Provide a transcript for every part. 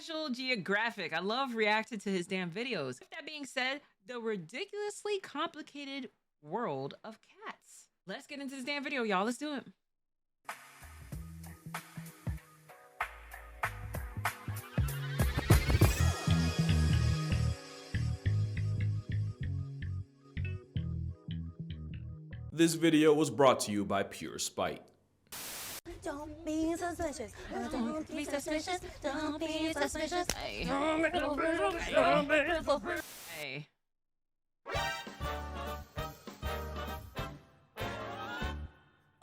National Geographic. I love reacting to his damn videos. With that being said, the ridiculously complicated world of cats. Let's get into this damn video, y'all. Let's do it. This video was brought to you by Pure Spite. Don't be suspicious. Don't be suspicious. Don't be suspicious. Hey. Hey.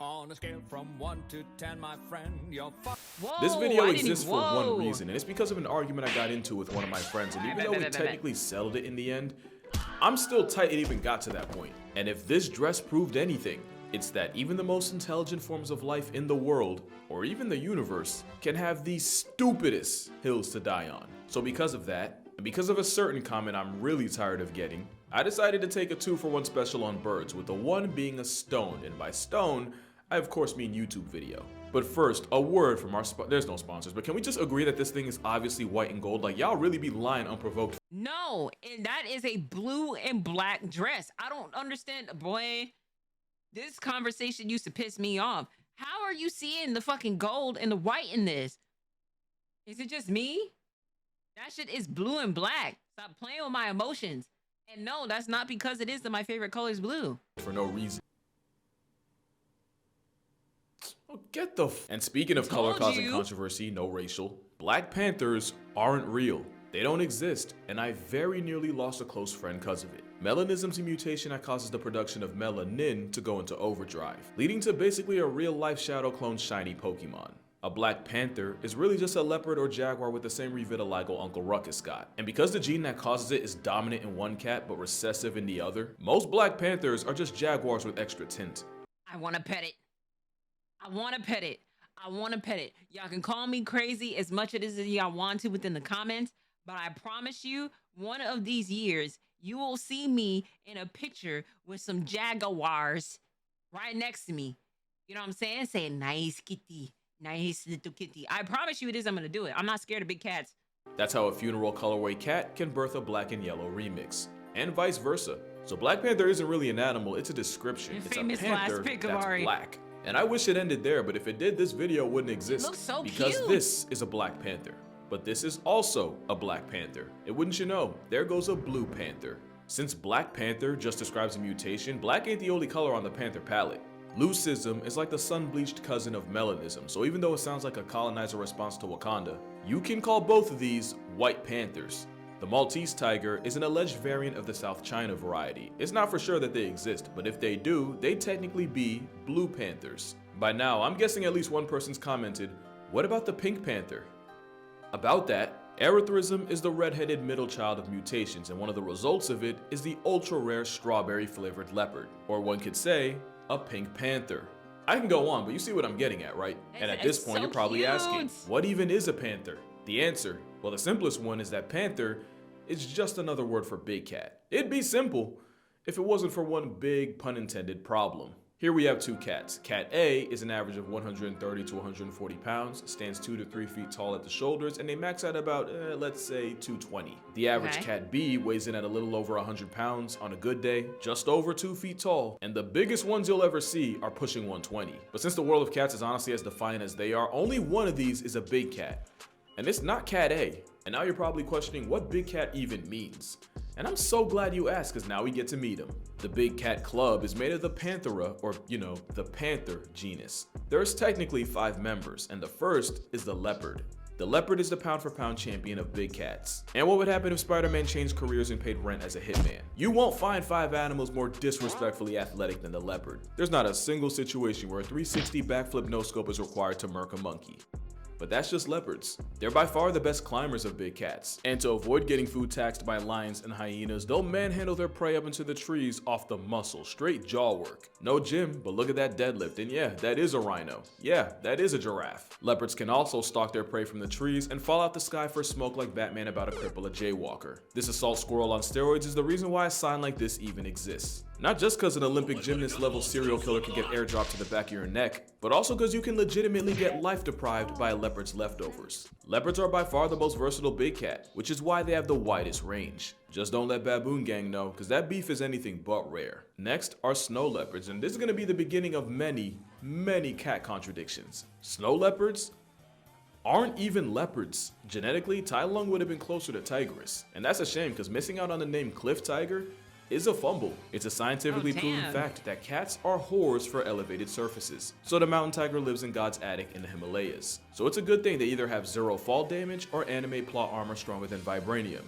On a scale from 1 to 10, my friend, you're Whoa, This video I didn't exists even- for whoa. one reason, and it's because of an argument I got into with one of my friends, and even though we technically settled it in the end, I'm still tight it even got to that point. And if this dress proved anything, it's that even the most intelligent forms of life in the world, or even the universe, can have the stupidest hills to die on. So because of that, and because of a certain comment I'm really tired of getting, I decided to take a 2-for-1 special on birds, with the one being a stone, and by stone, I of course mean YouTube video. But first, a word from our there's no sponsors, but can we just agree that this thing is obviously white and gold? Like, y'all really be lying unprovoked. No, and that is a blue and black dress. I don't understand, boy. This conversation used to piss me off. How are you seeing the fucking gold and the white in this? Is it just me? That shit is blue and black. Stop playing with my emotions. And no, that's not because it is that my favorite color is blue. For no reason. Oh, get the f. And speaking of color causing controversy, no racial, Black Panthers aren't real. They don't exist, and I very nearly lost a close friend because of it. Melanism's a mutation that causes the production of melanin to go into overdrive, leading to basically a real-life Shadow clone shiny Pokemon. A Black Panther is really just a leopard or jaguar with the same revitiligo Uncle Ruckus got. And because the gene that causes it is dominant in one cat but recessive in the other, most Black Panthers are just jaguars with extra tint. I want to pet it. I want to pet it. I want to pet it. Y'all can call me crazy as much as y'all want to within the comments, but I promise you, one of these years, you will see me in a picture with some jaguars right next to me. You know what I'm saying? Saying, nice kitty, nice little kitty. I promise you it is, I'm going to do it. I'm not scared of big cats. That's how a funeral colorway cat can birth a black and yellow remix, and vice versa. So Black Panther isn't really an animal, it's a description. It's a panther that's black. And I wish it ended there, but if it did, this video wouldn't exist. It looks so because cute. This is a Black Panther. But this is also a Black Panther. And wouldn't you know, there goes a Blue Panther. Since Black Panther just describes a mutation, black ain't the only color on the panther palette. Leucism is like the sun-bleached cousin of melanism, so even though it sounds like a colonizer response to Wakanda, you can call both of these White Panthers. The Maltese tiger is an alleged variant of the South China variety. It's not for sure that they exist, but if they do, they technically be Blue Panthers. By now, I'm guessing at least one person's commented, what about the Pink Panther? About that, erythrism is the red-headed middle child of mutations, and one of the results of it is the ultra-rare strawberry-flavored leopard, or one could say, a Pink Panther. I can go on, but you see what I'm getting at, right? And at this point, so you're probably cute. asking, what even is a panther? The answer, well, the simplest one is that panther is just another word for big cat. It'd be simple if it wasn't for one big, pun intended, problem. Here we have two cats. Cat A is an average of 130 to 140 pounds, stands 2 to 3 feet tall at the shoulders, and they max out about, let's say, 220. The average Cat B weighs in at a little over 100 pounds on a good day, just over 2 feet tall, and the biggest ones you'll ever see are pushing 120. But since the world of cats is honestly as defiant as they are, only one of these is a big cat. And it's not Cat A. And now you're probably questioning what big cat even means. And I'm so glad you asked, because now we get to meet him. The Big Cat Club is made of the Panthera, or the panther genus. There's technically 5 members, and the first is the leopard. The leopard is the pound-for-pound champion of big cats. And what would happen if Spider-Man changed careers and paid rent as a hitman? You won't find 5 animals more disrespectfully athletic than the leopard. There's not a single situation where a 360 backflip no-scope is required to murk a monkey. But that's just leopards. They're by far the best climbers of big cats. And to avoid getting food taxed by lions and hyenas, they'll manhandle their prey up into the trees off the muscle, straight jaw work. No gym, but look at that deadlift, and yeah, that is a rhino. Yeah, that is a giraffe. Leopards can also stalk their prey from the trees and fall out the sky for smoke like Batman about to cripple a jaywalker. This assault squirrel on steroids is the reason why a sign like this even exists. Not just because an Olympic gymnast level serial killer can get airdropped to the back of your neck, but also because you can legitimately get life deprived by a leopard's leftovers. Leopards are by far the most versatile big cat, which is why they have the widest range. Just don't let Baboon Gang know, because that beef is anything but rare. Next are snow leopards, and this is going to be the beginning of many cat contradictions. Snow leopards aren't even leopards. Genetically, Tai Lung would have been closer to tigress, and that's a shame because missing out on the name cliff tiger is a fumble. It's a scientifically proven fact that cats are whores for elevated surfaces. So the mountain tiger lives in God's attic in the Himalayas. So it's a good thing they either have 0 fall damage or anime plot armor stronger than vibranium.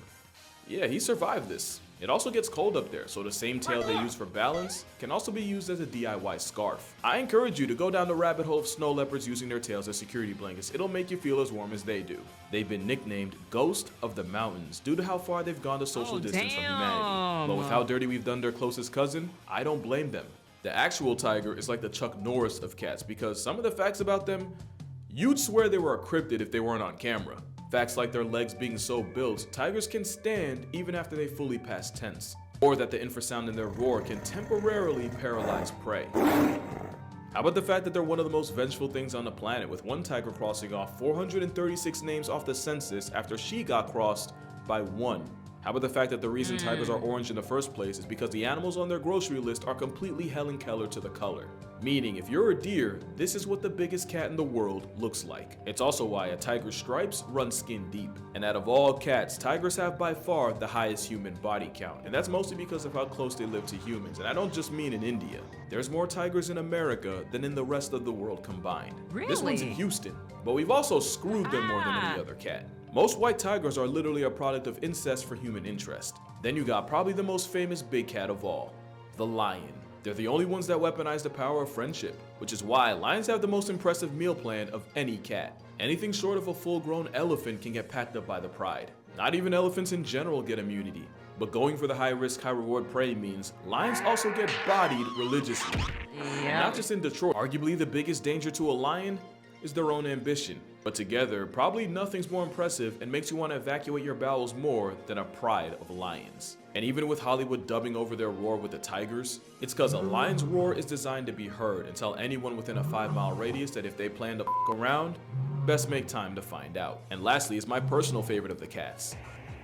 Yeah, he survived this. It also gets cold up there, so the same tail they use for balance can also be used as a DIY scarf. I encourage you to go down the rabbit hole of snow leopards using their tails as security blankets. It'll make you feel as warm as they do. They've been nicknamed Ghost of the Mountains due to how far they've gone to social distance from humanity. But with how dirty we've done their closest cousin, I don't blame them. The actual tiger is like the Chuck Norris of cats because some of the facts about them, you'd swear they were a cryptid if they weren't on camera. Facts like their legs being so built, tigers can stand even after they fully pass tense. Or that the infrasound in their roar can temporarily paralyze prey. How about the fact that they're one of the most vengeful things on the planet, with one tiger crossing off 436 names off the census after she got crossed by one. How about the fact that the reason tigers are orange in the first place is because the animals on their grocery list are completely Helen Keller to the color. Meaning, if you're a deer, this is what the biggest cat in the world looks like. It's also why a tiger's stripes run skin deep. And out of all cats, tigers have by far the highest human body count. And that's mostly because of how close they live to humans. And I don't just mean in India. There's more tigers in America than in the rest of the world combined. Really? This one's in Houston, but we've also screwed them more than any other cat. Most white tigers are literally a product of incest for human interest. Then you got probably the most famous big cat of all, the lion. They're the only ones that weaponize the power of friendship, which is why lions have the most impressive meal plan of any cat. Anything short of a full-grown elephant can get packed up by the pride. Not even elephants in general get immunity. But going for the high-risk, high-reward prey means lions also get bodied religiously. And not just in Detroit. Arguably the biggest danger to a lion is their own ambition. But together, probably nothing's more impressive and makes you want to evacuate your bowels more than a pride of lions. And even with Hollywood dubbing over their roar with the tigers, it's because a lion's roar is designed to be heard and tell anyone within a 5-mile radius that if they plan to f around, best make time to find out. And lastly is my personal favorite of the cats,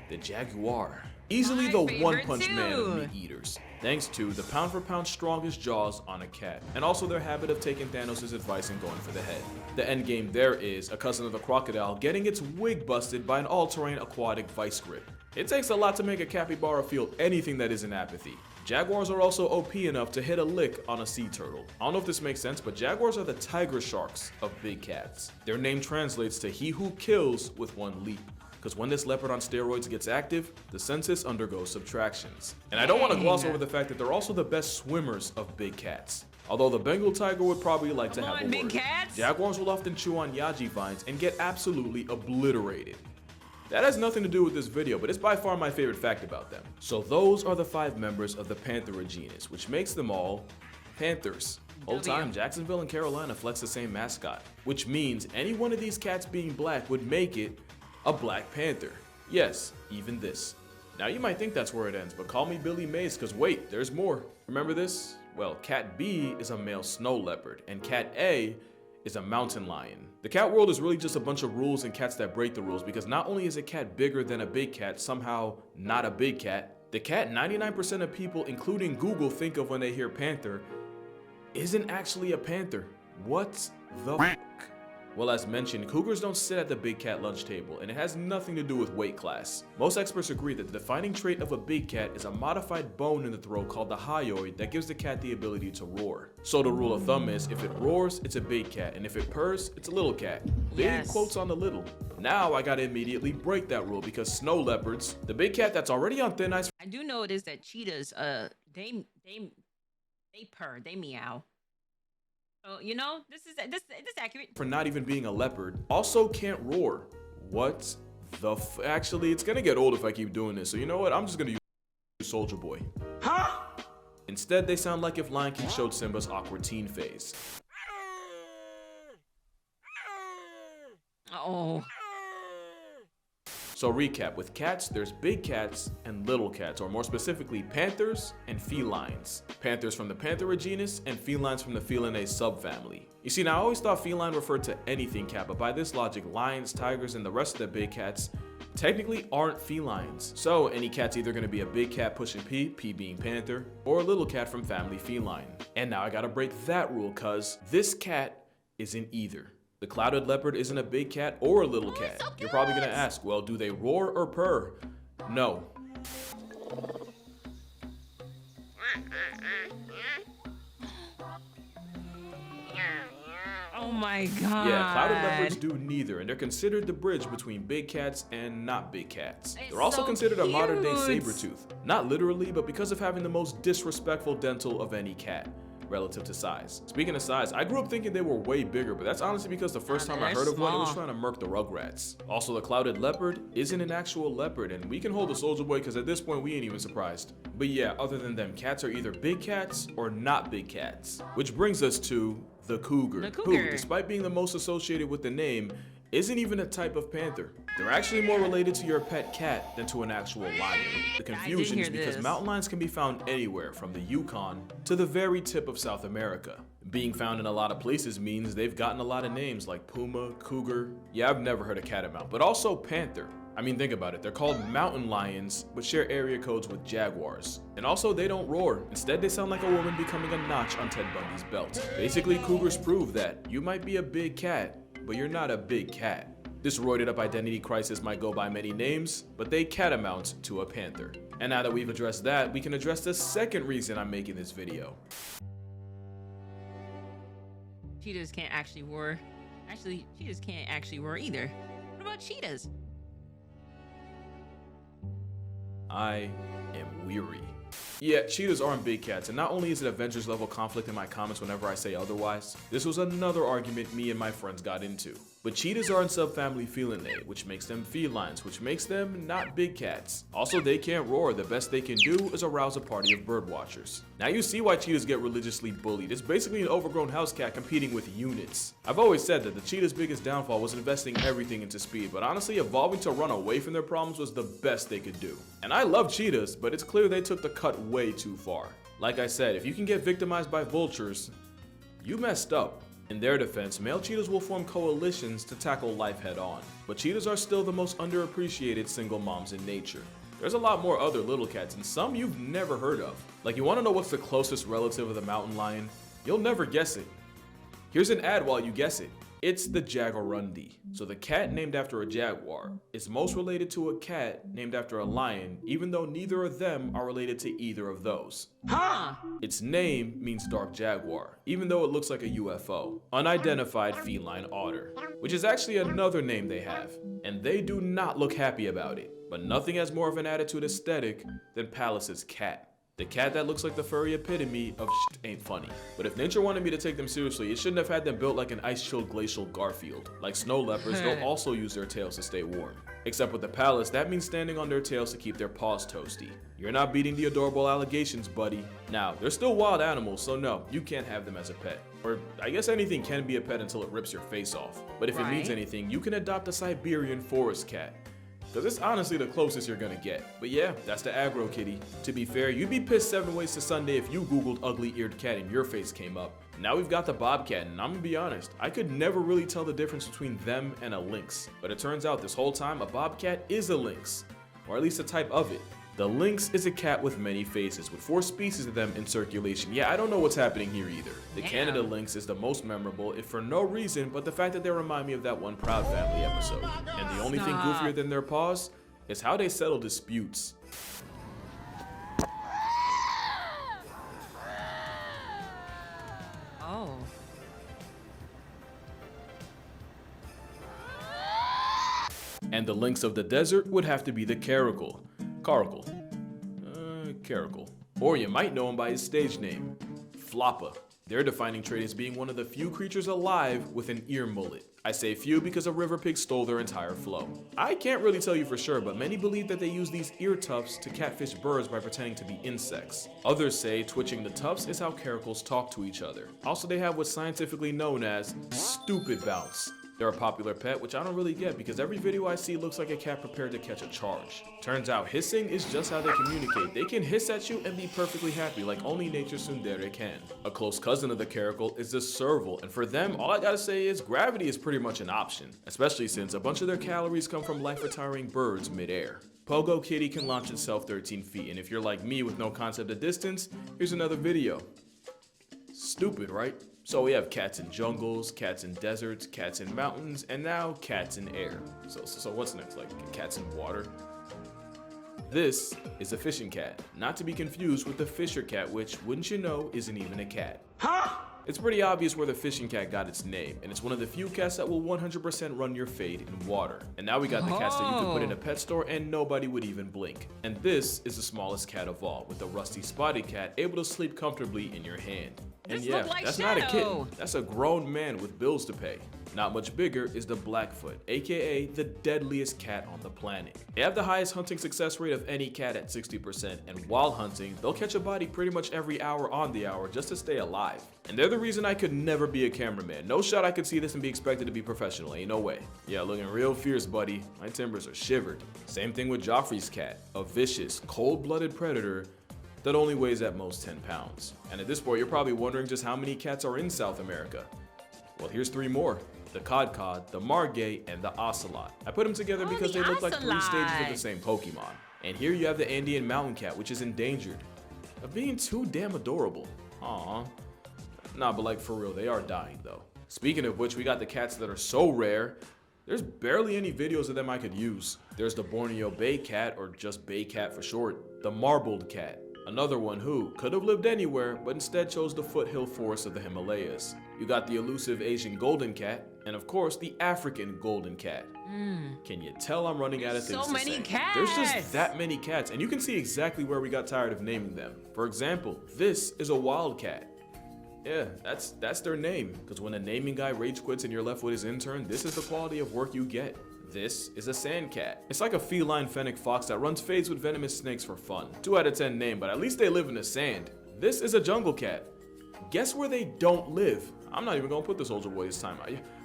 the jaguar. Easily My the favorite one-punch man of too. meat eaters, thanks to the pound-for-pound strongest jaws on a cat, and also their habit of taking Thanos' advice and going for the head. The endgame there is a cousin of the crocodile getting its wig busted by an all-terrain aquatic vice grip. It takes a lot to make a capybara feel anything that isn't apathy. Jaguars are also OP enough to hit a lick on a sea turtle. I don't know if this makes sense, but jaguars are the tiger sharks of big cats. Their name translates to he who kills with one leap. Because when this leopard on steroids gets active, the census undergoes subtractions. And I don't want to gloss over the fact that they're also the best swimmers of big cats. Although the Bengal tiger would probably like to have a big word. cats. Jaguars will often chew on yaji vines and get absolutely obliterated. That has nothing to do with this video, but it's by far my favorite fact about them. So those are the 5 members of the Panther genus, which makes them all Panthers. Old time, Jacksonville and Carolina flex the same mascot, which means any one of these cats being black would make it a Black Panther. Yes, even this. Now you might think that's where it ends, but call me Billy Mays, cause wait, there's more. Remember this? Well, Cat B is a male snow leopard, and Cat A is a mountain lion. The cat world is really just a bunch of rules and cats that break the rules, because not only is a cat bigger than a big cat, somehow not a big cat, the cat 99% of people, including Google, think of when they hear panther isn't actually a panther. What the f***? Well, as mentioned, cougars don't sit at the big cat lunch table, and it has nothing to do with weight class. Most experts agree that the defining trait of a big cat is a modified bone in the throat called the hyoid that gives the cat the ability to roar. So the rule of thumb is, if it roars, it's a big cat, and if it purrs, it's a little cat. Big Yes. quotes on the little. Now I gotta immediately break that rule because snow leopards, the big cat that's already on thin ice I do know it is that cheetahs, they purr, they meow. So you know, this is accurate. for not even being a leopard, also can't roar. What the actually, it's gonna get old if I keep doing this, so you know what, I'm just gonna use Soldier Boy. Huh? Instead, they sound like if Lion King showed Simba's awkward teen phase. Oh, So recap, with cats, there's big cats and little cats, or more specifically, panthers and felines. Panthers from the Panthera genus and felines from the Felinae subfamily. You see, now I always thought feline referred to anything cat, but by this logic, lions, tigers, and the rest of the big cats technically aren't felines. So any cat's either going to be a big cat pushing P being panther, or a little cat from family feline. And now I gotta break that rule, cuz this cat isn't either. The clouded leopard isn't a big cat or a little cat. so You're probably gonna ask, well, do they roar or purr? No. Oh my god. Yeah, clouded leopards do neither, and they're considered the bridge between big cats and not big cats. It's They're also so considered a modern day cute. saber-tooth. Not literally, but because of having the most disrespectful dental of any cat relative to size. Speaking of size, I grew up thinking they were way bigger, but that's honestly because the first time I they're heard of one, it was small. trying to murk the Rugrats. Also, the clouded leopard isn't an actual leopard, and we can hold a soldier boy because at this point we ain't even surprised. But yeah, other than them, cats are either big cats or not big cats. Which brings us to the cougar, The who, cougar. despite being the most associated with the name, isn't even a type of panther. They're actually more related to your pet cat than to an actual lion. The confusion is hear because this. mountain lions can be found anywhere from the Yukon to the very tip of South America. Being found in a lot of places means they've gotten a lot of names like puma, cougar. Yeah, I've never heard of catamount, but also panther. I mean, think about it. They're called mountain lions, but share area codes with jaguars. And also, they don't roar. Instead, they sound like a woman becoming a notch on Ted Bundy's belt. Basically, cougars prove that you might be a big cat, but you're not a big cat. This roided up identity crisis might go by many names, but they catamount to a panther. And now that we've addressed that, we can address the second reason I'm making this video. Cheetahs can't actually roar. Actually, cheetahs can't actually roar either. What about cheetahs? I am weary. Yeah, cheetahs aren't big cats, and not only is it Avengers level conflict in my comments whenever I say otherwise, this was another argument me and my friends got into. But cheetahs are in subfamily Felinae, which makes them felines, which makes them not big cats. Also, they can't roar. The best they can do is arouse a party of birdwatchers. Now you see why cheetahs get religiously bullied. It's basically an overgrown house cat competing with units. I've always said that the cheetah's biggest downfall was investing everything into speed, but honestly, evolving to run away from their problems was the best they could do. And I love cheetahs, but it's clear they took the cut way too far. Like I said, if you can get victimized by vultures, you messed up. In their defense, male cheetahs will form coalitions to tackle life head on, but cheetahs are still the most underappreciated single moms in nature. There's a lot more other little cats, and some you've never heard of. Like, you wanna know what's the closest relative of the mountain lion? You'll never guess it. Here's an ad while you guess it. It's the jaguarundi. So the cat named after a jaguar is most related to a cat named after a lion, even though neither of them are related to either of those. Huh? Its name means dark jaguar, even though it looks like a UFO. Unidentified feline otter, which is actually another name they have. And they do not look happy about it. But nothing has more of an attitude aesthetic than Palace's cat. The cat that looks like the furry epitome of shit ain't funny. But if nature wanted me to take them seriously, it shouldn't have had them built like an ice-chilled glacial Garfield. Like snow leopards, they'll also use their tails to stay warm. Except with the Palace, that means standing on their tails to keep their paws toasty. You're not beating the adorable allegations, buddy. Now, they're still wild animals, so no, you can't have them as a pet. Or I guess anything can be a pet until it rips your face off. But if it means Right. anything, you can adopt a Siberian forest cat. Cause it's honestly the closest you're gonna get. But yeah, that's the aggro kitty. To be fair, you'd be pissed 7 ways to Sunday if you googled ugly-eared cat and your face came up. Now we've got the bobcat, and I'm gonna be honest, I could never really tell the difference between them and a lynx. But it turns out this whole time a bobcat is a lynx, or at least a type of it. The lynx is a cat with many faces, with 4 species of them in circulation. Yeah, I don't know what's happening here either. The Damn. Canada lynx is the most memorable, if for no reason but the fact that they remind me of that one Proud Family episode. And the only thing Stop. goofier than their paws is how they settle disputes. Oh. And the lynx of the desert would have to be the caracal. Caracal. Caracal. Or you might know him by his stage name, Floppa. Their defining trait is being one of the few creatures alive with an ear mullet. I say few because a river pig stole their entire flow. I can't really tell you for sure, but many believe that they use these ear tufts to catfish birds by pretending to be insects. Others say twitching the tufts is how caracals talk to each other. Also, they have what's scientifically known as stupid bounce. They're a popular pet, which I don't really get because every video I see looks like a cat prepared to catch a charge. Turns out hissing is just how they communicate. They can hiss at you and be perfectly happy like only nature's tsundere can. A close cousin of the caracal is the serval, and for them, all I gotta say is gravity is pretty much an option, especially since a bunch of their calories come from life-retiring birds mid-air. Pogo Kitty can launch itself 13 feet, and if you're like me with no concept of distance, here's another video. Stupid, right? So we have cats in jungles, cats in deserts, cats in mountains, and now cats in air. So what's next? Like cats in water? This is a fishing cat, not to be confused with the fisher cat, which, wouldn't you know, isn't even a cat. Huh? It's pretty obvious where the fishing cat got its name, and it's one of the few cats that will 100% run your fade in water. And now we got the cats that you could put in a pet store and nobody would even blink. And this is the smallest cat of all, with a rusty spotted cat able to sleep comfortably in your hand. And yeah, that's not a kitten, that's a grown man with bills to pay. Not much bigger is the Blackfoot, aka the deadliest cat on the planet. They have the highest hunting success rate of any cat at 60%, and while hunting, they'll catch a body pretty much every hour on the hour just to stay alive. And they're the reason I could never be a cameraman. No shot I could see this and be expected to be professional, ain't no way. Yeah, looking real fierce, buddy. My timbers are shivered. Same thing with Joffrey's cat, a vicious, cold-blooded predator that only weighs at most 10 pounds. And at this point, you're probably wondering just how many cats are in South America. Well, here's 3 more. The Codcod, the Margay, and the Ocelot. I put them together because they look like 3 stages of the same Pokemon. And here you have the Andean mountain cat, which is endangered of being too damn adorable. Aww. Nah, but like for real, they are dying though. Speaking of which, we got the cats that are so rare, there's barely any videos of them I could use. There's the Borneo Bay cat, or just Bay cat for short, the marbled cat. Another one who could have lived anywhere, but instead chose the foothill forests of the Himalayas. You got the elusive Asian golden cat, and of course the African golden cat. Can you tell I'm running out of things to say? So many cats! There's just that many cats, and you can see exactly where we got tired of naming them. For example, this is a wildcat. Yeah, that's their name, because when a naming guy rage quits and you're left with his intern, this is the quality of work you get. This is a sand cat. It's like a feline fennec fox that runs fades with venomous snakes for fun. 2 out of 10 name, but at least they live in the sand. This is a jungle cat. Guess where they don't live? I'm not even gonna put the soldier boy this time.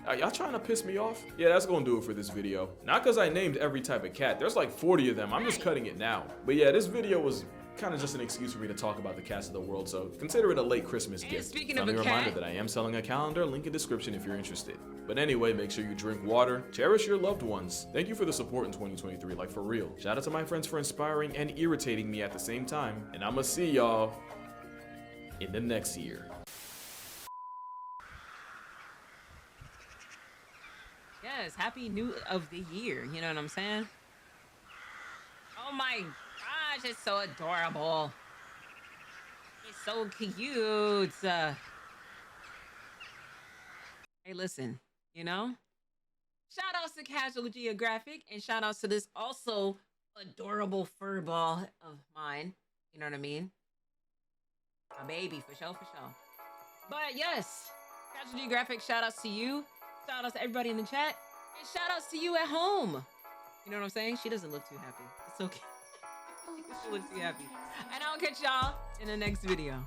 Are y'all trying to piss me off? Yeah, that's gonna do it for this video. Not because I named every type of cat. There's like 40 of them. I'm just cutting it now. But yeah, this video was kind of just an excuse for me to talk about the cats of the world, so consider it a late Christmas gift. Speaking of Friendly a cat, reminder that I am selling a calendar, link in description if you're interested. But anyway, make sure you drink water, cherish your loved ones. Thank you for the support in 2023, like for real. Shout out to my friends for inspiring and irritating me at the same time, and I'ma see y'all in the next year. yes, happy new of the year. You know what I'm saying? Oh my gosh, it's so adorable. It's so cute. Hey, listen, you know? Shout outs to Casual Geographic, and shout outs to this also adorable fur ball of mine. You know what I mean? My baby, for sure, for sure. But yes, Casual Geographic, shout outs to you. Shout outs to everybody in the chat. And shout outs to you at home. You know what I'm saying? She doesn't look too happy. It's okay. She looks too happy. And I'll catch y'all in the next video.